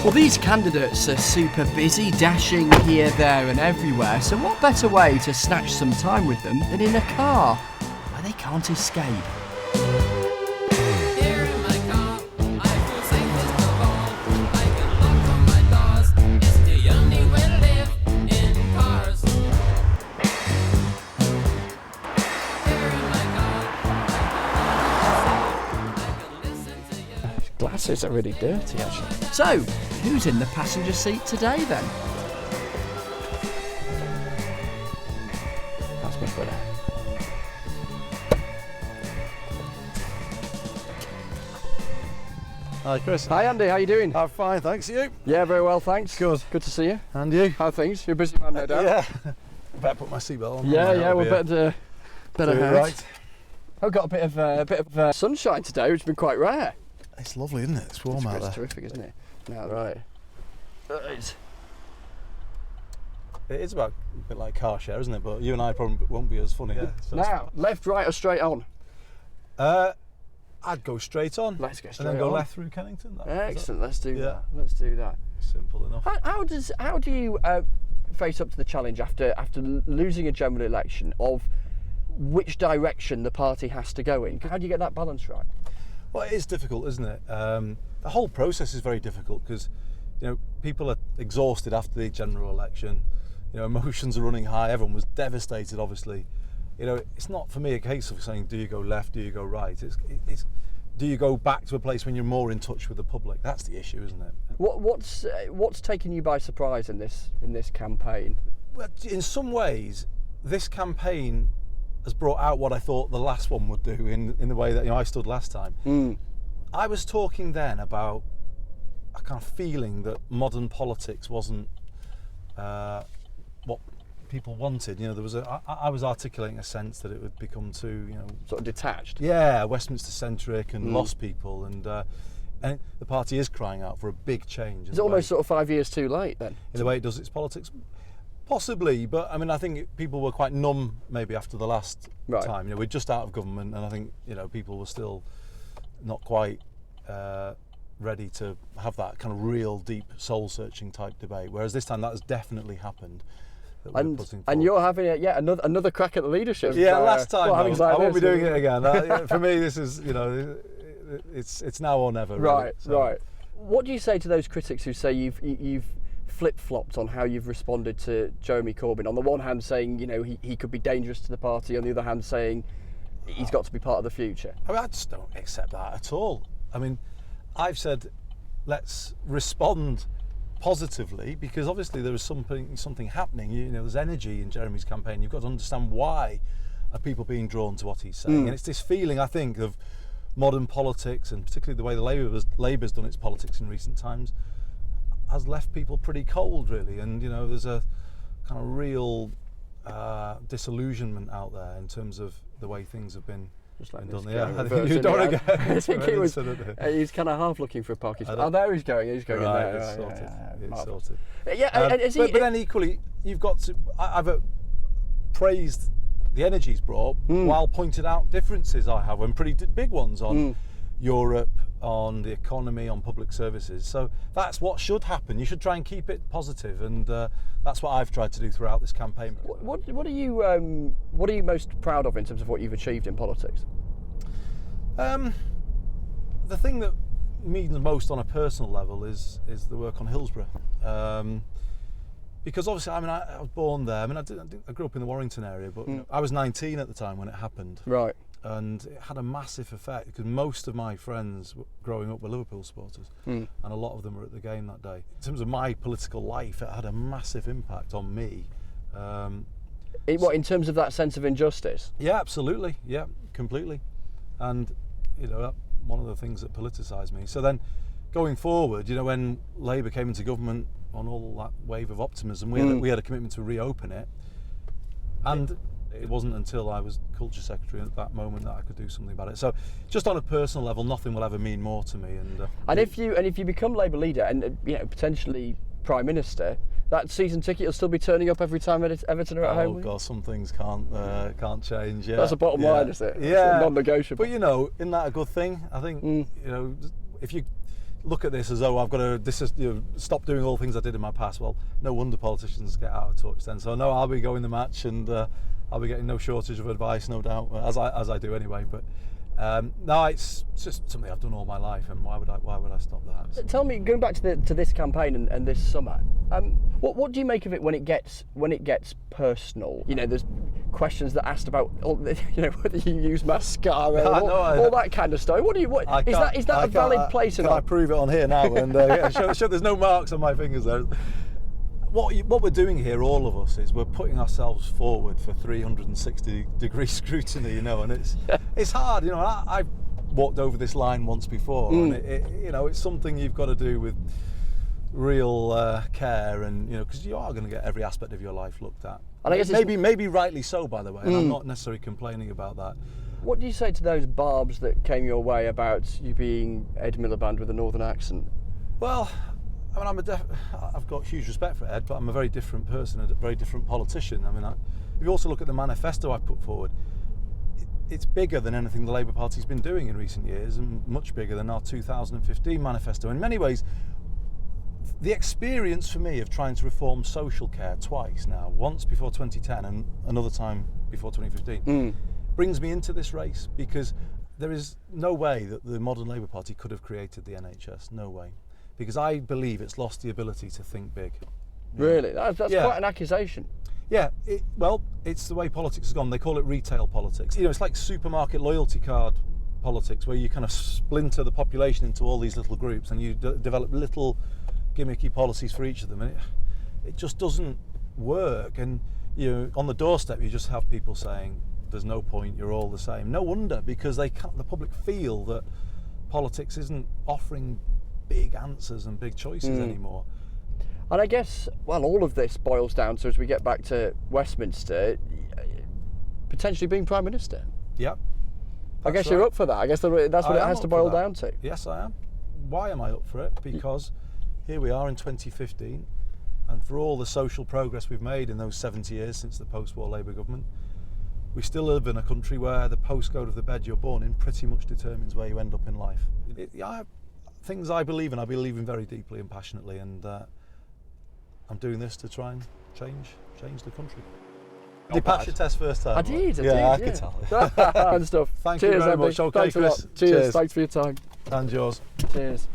Well, these candidates are super busy, dashing here, there and everywhere, so what better way to snatch some time with them than in a car, where they can't escape? Here in my car, I feel safest of all. I can lock on my doors. It's the only way to live in cars. Here in my car, I can listen to you. Glasses are really dirty, actually. So, who's in the passenger seat today, then? That's much better. Hi Chris. Hi, Andy, how you doing? I'm fine, thanks. You? Yeah, very well, thanks. Good. Good to see you. And you? How are things? You're a busy man, no doubt. Yeah. Better put my seatbelt on. We're better Do it head. right. I've got a bit of sunshine today, which has been quite rare. It's lovely, isn't it? It's warm out It's there. terrific, isn't it? Now, right. It is about a bit like car share, isn't it? But you and I probably won't be as funny. So Now, left, right, or straight on? I'd go straight on. Let's go straight and then go on. left through Kennington. Excellent. Let's do Yeah. that. Let's do that. Simple enough. How do you face up to the challenge after losing a general election of which direction the party has to go in? How do you get that balance right? Well, it is difficult, isn't it? The whole process is very difficult because, people are exhausted after the general election. Emotions are running high. Everyone was devastated, obviously. It's not for me a case of saying, do you go left, do you go right? It's do you go back to a place when you're more in touch with the public? That's the issue, isn't it? What's taken you by surprise in this campaign? Well, in some ways, this campaign has brought out what I thought the last one would do in the way that I stood last time. I was talking then about a kind of feeling that modern politics wasn't what people wanted. There was I was articulating a sense that it would become too, Sort of detached. yeah, Westminster centric and lost people, and the party is crying out for a big change. It's almost sort of 5 years too late then. in the way it does its politics. Possibly, but I think people were quite numb maybe after the last Right. time. We're just out of government, and I think people were still not quite ready to have that kind of real, deep, soul-searching type debate. Whereas this time, that has definitely happened. that we're putting And forward. you're having another crack at the leadership. Yeah, last time. well, though, having like I won't be this, doing it again. For me, this is it's now or never. Really. Right, So- right. What do you say to those critics who say you've flip-flopped on how you've responded to Jeremy Corbyn? On the one hand saying, he could be dangerous to the party, on the other hand saying he's got to be part of the future. I just don't accept that at all. I've said let's respond positively because obviously there is something happening. There's energy in Jeremy's campaign. You've got to understand why are people being drawn to what he's saying, and it's this feeling I think of modern politics, and particularly the way the Labour's done its politics in recent times, has left people pretty cold, really. And there's a kind of real disillusionment out there in terms of the way things have been Just like done. this Yeah, guy I think reversing you don't it. want to I get think he's kind of half looking for a parking spot. Oh, there he's going. He's going right, in there. it's Right, sorted. yeah. It's sorted. Yeah, is he? But then equally, you've got to. I've praised the energy he's brought while pointed out differences I have, and pretty big ones on Europe, on the economy, on public services. So that's what should happen. You should try and keep it positive, and that's what I've tried to do throughout this campaign. What are you most proud of in terms of what you've achieved in politics? The thing that means most on a personal level is the work on Hillsborough. Because obviously, I was born there. I grew up in the Warrington area, but I was 19 at the time when it happened. Right. And it had a massive effect because most of my friends growing up were Liverpool supporters, and a lot of them were at the game that day. In terms of my political life, it had a massive impact on me. In terms of that sense of injustice? Yeah, absolutely. Yeah, completely. And that one of the things that politicised me. So then, going forward, when Labour came into government on all that wave of optimism, we had a commitment to reopen it, and it wasn't until I was Culture Secretary at that moment that I could do something about it. So, just on a personal level, nothing will ever mean more to me. And if you become Labour leader and potentially Prime Minister, that season ticket will still be turning up every time Everton are at home. Oh God, some things can't change. Yeah, that's the bottom line, is it? Yeah, non-negotiable. But isn't that a good thing? I think if you look at this as though I've got to stop doing all the things I did in my past. Well, no wonder politicians get out of touch then. So no, I'll be going the match, and I'll be getting no shortage of advice, no doubt, as I do anyway. But no, it's just something I've done all my life, and why would I stop that? Tell me, going back to this campaign and this summer, what do you make of it when it gets personal? You know, there's questions that are asked about, whether you use mascara, all that kind of stuff. Is that a valid place? Can I prove it on here now? And show there's no marks on my fingers there. What we're doing here, all of us, is we're putting ourselves forward for 360-degree scrutiny, and it's hard. I've walked over this line once before, and it's something you've got to do with real care, and because you are going to get every aspect of your life looked at. And I guess maybe rightly so, by the way. And I'm not necessarily complaining about that. What do you say to those barbs that came your way about you being Ed Miliband with a northern accent? Well, I mean, I've got huge respect for Ed, but I'm a very different person, a very different politician. I mean, if you also look at the manifesto I put forward, it's bigger than anything the Labour Party's been doing in recent years, and much bigger than our 2015 manifesto. In many ways, the experience for me of trying to reform social care twice now, once before 2010 and another time before 2015, brings me into this race, because there is no way that the modern Labour Party could have created the NHS. No way. Because I believe it's lost the ability to think big. Really? That's quite an accusation. Yeah, it's the way politics has gone. They call it retail politics. It's like supermarket loyalty card politics, where you kind of splinter the population into all these little groups, and you develop little gimmicky policies for each of them, and it just doesn't work. And on the doorstep, you just have people saying, "There's no point. You're all the same." No wonder, because the public feel that politics isn't offering big answers and big choices anymore. And I guess, all of this boils down to, as we get back to Westminster, potentially being Prime Minister. Yep. I guess you're up for that. I guess that's what it has to boil down to. Yes, I am. Why am I up for it? Because here we are in 2015, and for all the social progress we've made in those 70 years since the post-war Labour government, we still live in a country where the postcode of the bed you're born in pretty much determines where you end up in life. Things I believe in very deeply and passionately, and I'm doing this to try and change the country. Did you pass your test first time? I did. I could tell. Good stuff. Thank Cheers, you very Andy. much. Okay, Thanks a lot. Chris. Cheers. Thanks for your time. And yours. Cheers.